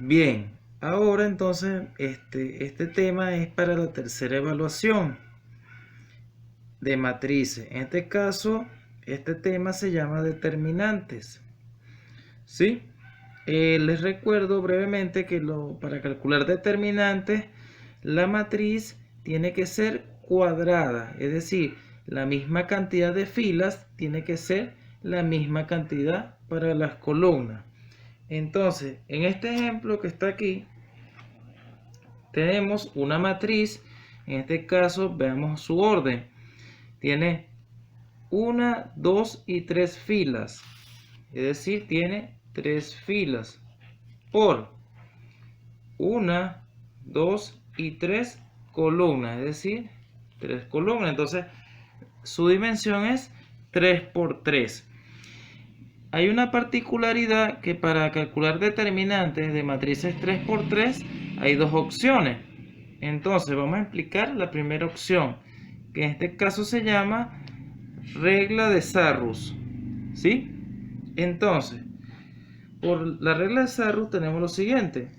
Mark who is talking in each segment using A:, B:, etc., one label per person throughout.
A: Bien, ahora entonces este tema es para la tercera evaluación de matrices. En este caso, este tema se llama determinantes. ¿Sí? Les recuerdo brevemente que para calcular determinantes, la matriz tiene que ser cuadrada, es decir, la misma cantidad de filas tiene que ser la misma cantidad para las columnas. Entonces, en este ejemplo que está aquí, tenemos una matriz. En este caso, veamos su orden. Tiene 1, 2 y 3 filas. Es decir, tiene 3 filas por 1, 2 y 3 columnas. Es decir, 3 columnas. Entonces, su dimensión es 3 por 3. Hay una particularidad que para calcular determinantes de matrices 3 por 3 hay dos opciones. Entonces vamos a explicar la primera opción, que en este caso se llama regla de Sarrus. ¿Sí? Entonces, por la regla de Sarrus tenemos lo siguiente.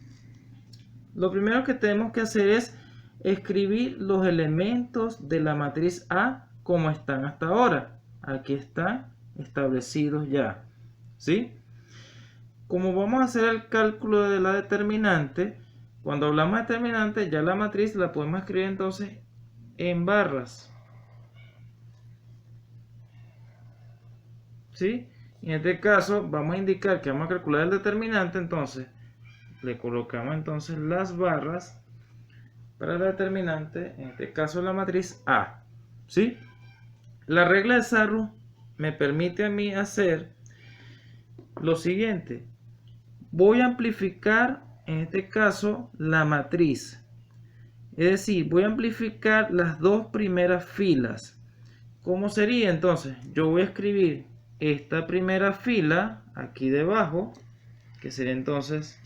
A: Lo primero que tenemos que hacer es escribir los elementos de la matriz A como están hasta ahora. Aquí están establecidos ya. ¿Sí? Como vamos a hacer el cálculo de la determinante, cuando hablamos de determinante, ya la matriz la podemos escribir entonces en barras. ¿Sí? En este caso, vamos a indicar que vamos a calcular el determinante, entonces le colocamos entonces las barras para el determinante, en este caso la matriz A. ¿Sí? La regla de Sarrus me permite a mí hacer lo siguiente. Voy a amplificar, en este caso, la matriz. Es decir, voy a amplificar las dos primeras filas. ¿Cómo sería entonces? Yo voy a escribir esta primera fila aquí debajo, que sería entonces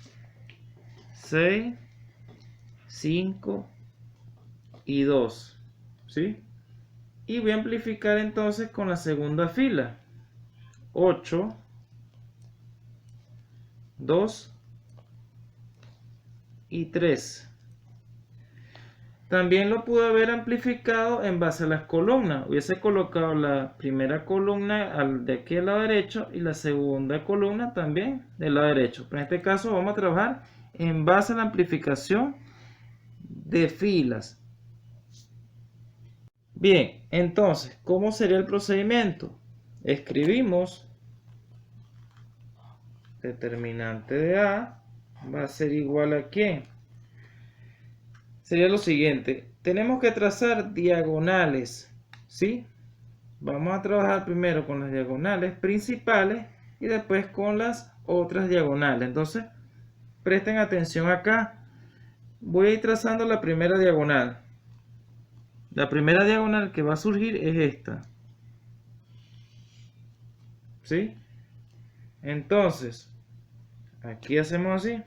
A: 6, 5 y 2. ¿Sí? Y voy a amplificar entonces con la segunda fila. 8, 2 y 3. También lo pude haber amplificado en base a las columnas. Hubiese colocado la primera columna de aquí al lado derecho y la segunda columna también del lado derecho. Pero en este caso vamos a trabajar en base a la amplificación de filas. Bien, entonces, ¿cómo sería el procedimiento? Escribimos determinante de A va a ser igual a ¿quién? Sería lo siguiente, tenemos que trazar diagonales, ¿sí? Vamos a trabajar primero con las diagonales principales y después con las otras diagonales. Entonces, presten atención acá. Voy a ir trazando la primera diagonal. La primera diagonal que va a surgir es esta. ¿Sí? Entonces, aquí hacemos así.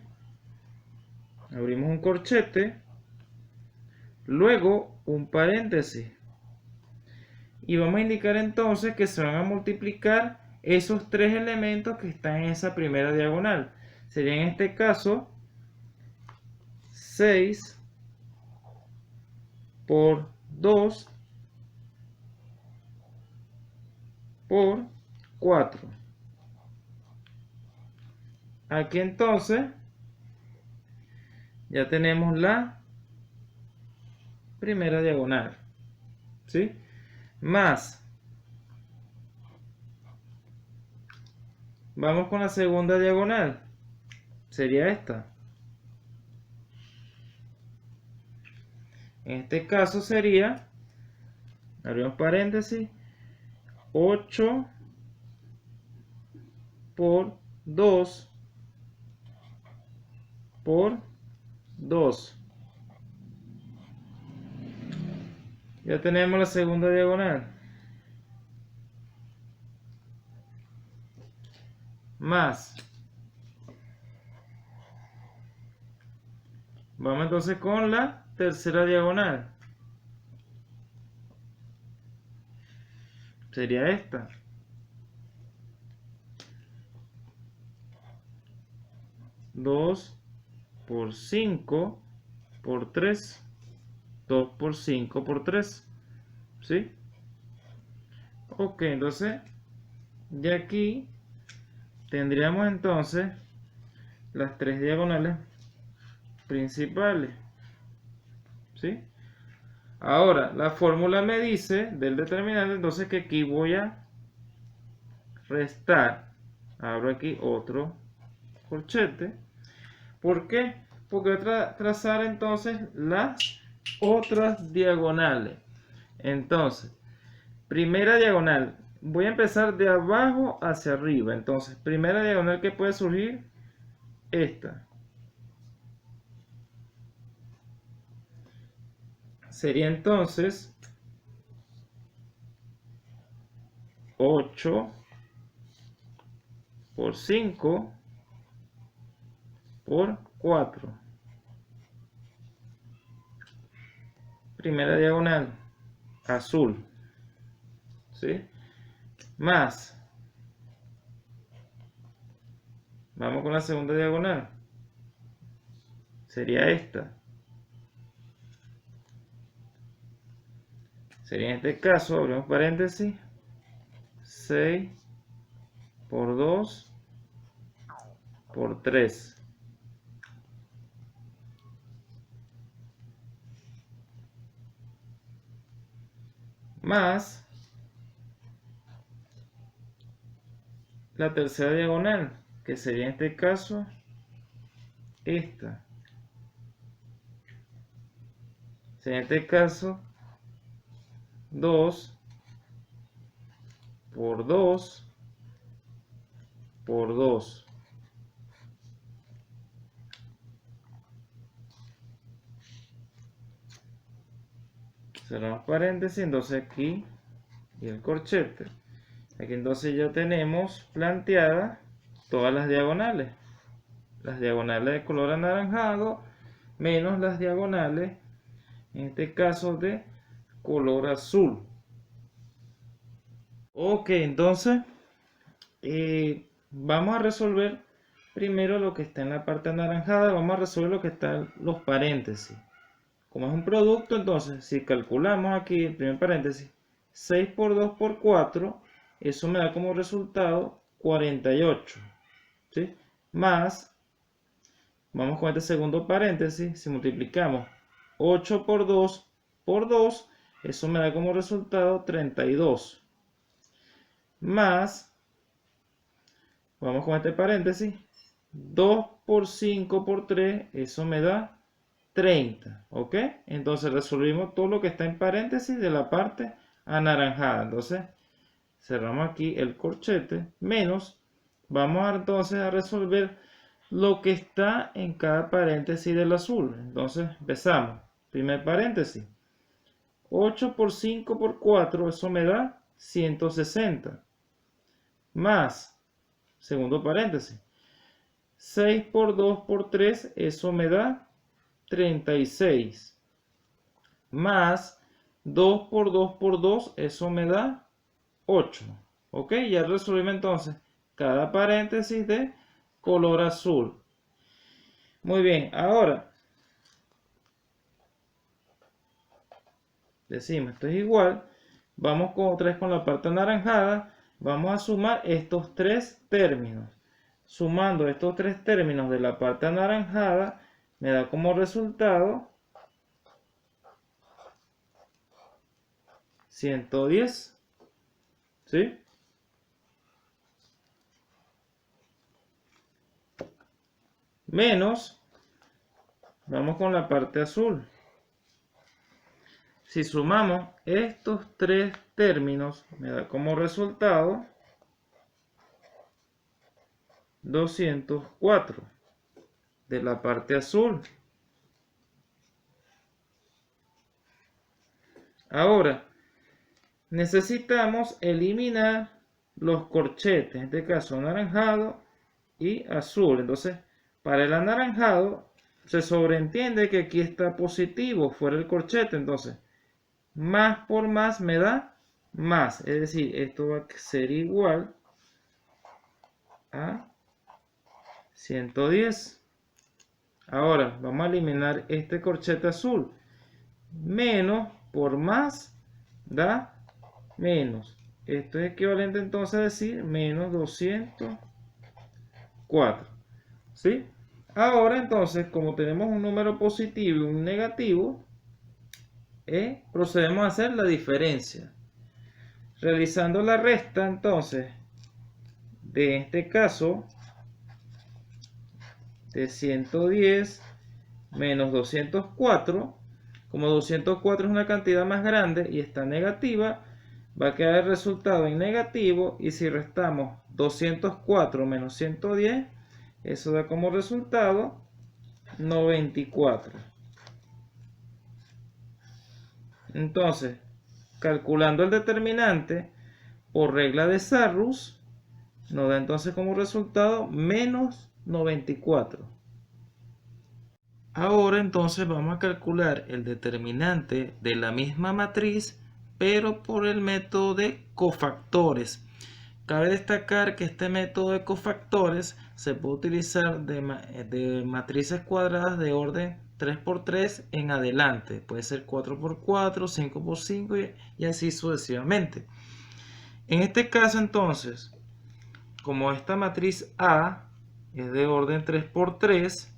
A: Abrimos un corchete. Luego, un paréntesis. Y vamos a indicar entonces que se van a multiplicar esos tres elementos que están en esa primera diagonal. Sería en este caso 6 por 2 por 4. Aquí entonces ya tenemos la primera diagonal. ¿Sí? Más. Vamos con la segunda diagonal. Sería esta. En este caso sería, abrimos paréntesis, 8 por 2 por 2. Ya tenemos la segunda diagonal. Más. Vamos entonces con la tercera diagonal. Sería esta. 2 por 5 por 3. 2 por 5 por 3. ¿Sí? Ok, entonces, de aquí tendríamos entonces las tres diagonales principales. ¿Sí? Ahora, la fórmula me dice del determinante, entonces que aquí voy a restar. Abro aquí otro corchete. ¿Por qué? Porque voy a trazar entonces las otras diagonales. Entonces, primera diagonal. Voy a empezar de abajo hacia arriba. Entonces, primera diagonal que puede surgir, esta. Sería entonces 8 por 5 por 4. Primera diagonal, azul. ¿Sí? Más. Vamos con la segunda diagonal. Sería esta. Sería en este caso, abrimos paréntesis, 6 por 2 por 3. Más la tercera diagonal, que sería en este caso esta. Sería en este caso 2 por 2 por 2. Cerramos paréntesis, entonces aquí y el corchete. Aquí entonces ya tenemos planteadas todas las diagonales. Las diagonales de color anaranjado menos las diagonales, en este caso de color azul. Ok, entonces vamos a resolver primero lo que está en la parte anaranjada. Vamos a resolver lo que está en los paréntesis. Como es un producto, entonces si calculamos aquí el primer paréntesis, 6 por 2 por 4, eso me da como resultado 48. ¿Sí? Más, vamos con este segundo paréntesis, si multiplicamos 8 por 2 por 2, eso me da como resultado 32. Más, vamos con este paréntesis, 2 por 5 por 3, eso me da 30. ¿Ok? Entonces resolvimos todo lo que está en paréntesis de la parte anaranjada. Entonces cerramos aquí el corchete, menos, vamos entonces a resolver lo que está en cada paréntesis del azul. Entonces empezamos. Primer paréntesis. 8 por 5 por 4, eso me da 160. Más, segundo paréntesis. 6 por 2 por 3, eso me da 36. Más 2 por 2 por 2, eso me da 8. Ok, ya resolvimos entonces cada paréntesis de color azul. Muy bien, ahora decimos esto es igual. Vamos otra vez con la parte anaranjada. Vamos a sumar estos tres términos. Sumando estos tres términos de la parte anaranjada, me da como resultado 110. ¿Sí? Menos, vamos con la parte azul. Si sumamos estos tres términos, me da como resultado 204 de la parte azul. Ahora, necesitamos eliminar los corchetes, en este caso anaranjado y azul. Entonces, para el anaranjado se sobreentiende que aquí está positivo fuera el corchete. Entonces, más por más me da más. Es decir, esto va a ser igual a 110. Ahora vamos a eliminar este corchete azul. Menos por más da menos. Esto es equivalente entonces a decir menos 204. ¿Sí? Ahora entonces, como tenemos un número positivo y un negativo, procedemos a hacer la diferencia. Realizando la resta entonces, de este caso, de 110 menos 204, como 204 es una cantidad más grande y está negativa, va a quedar el resultado en negativo, y si restamos 204 menos 110, eso da como resultado 94. Entonces, calculando el determinante por regla de Sarrus, nos da entonces como resultado menos 94. Ahora entonces vamos a calcular el determinante de la misma matriz, pero por el método de cofactores. Cabe destacar que este método de cofactores se puede utilizar de matrices cuadradas de orden 3×3 en adelante. Puede ser 4×4, 5×5 y así sucesivamente. En este caso entonces, como esta matriz A es de orden 3×3,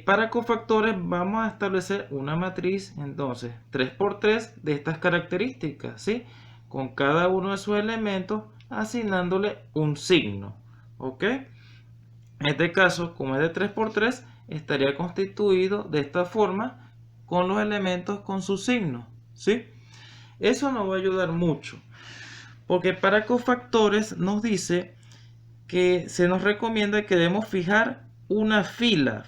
A: para cofactores vamos a establecer una matriz entonces 3×3 de estas características, ¿sí? Con cada uno de sus elementos asignándole un signo, ¿ok? En este caso, como es de 3×3, estaría constituido de esta forma con los elementos con su signo, ¿sí? Eso nos va a ayudar mucho, porque para cofactores nos dice que se nos recomienda que debemos fijar una fila,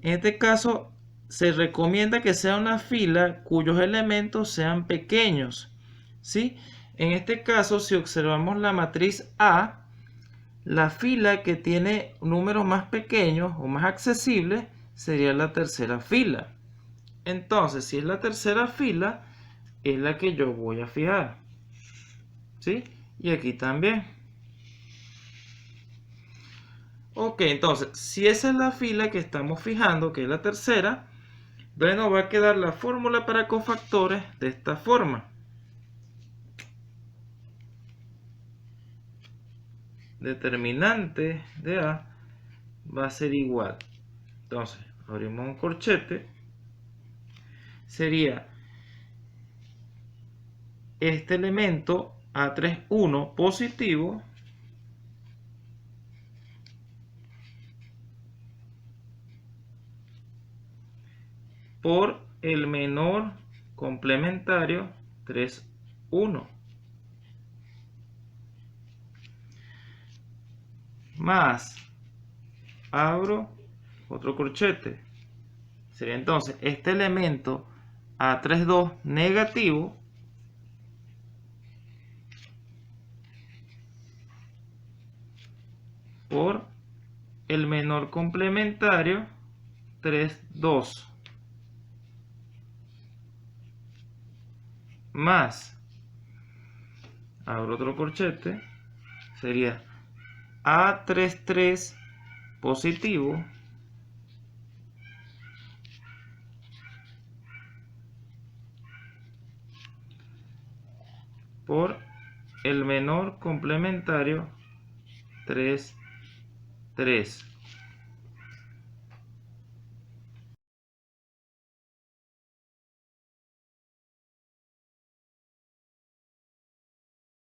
A: En este caso se recomienda que sea una fila cuyos elementos sean pequeños, ¿sí? En este caso, si observamos la matriz A, la fila que tiene números más pequeños o más accesibles sería la tercera fila. Entonces, si es la tercera fila, es la que yo voy a fijar, ¿sí? Y aquí también. Ok, entonces, si esa es la fila que estamos fijando, que es la tercera, entonces nos va a quedar la fórmula para cofactores de esta forma. Determinante de A va a ser igual. Entonces, abrimos un corchete. Sería este elemento A31 positivo por el menor complementario 3,1 más, abro otro corchete, sería entonces este elemento A32 negativo por el menor complementario 3,2 más, abro otro corchete, sería A33 positivo por el menor complementario 3,3.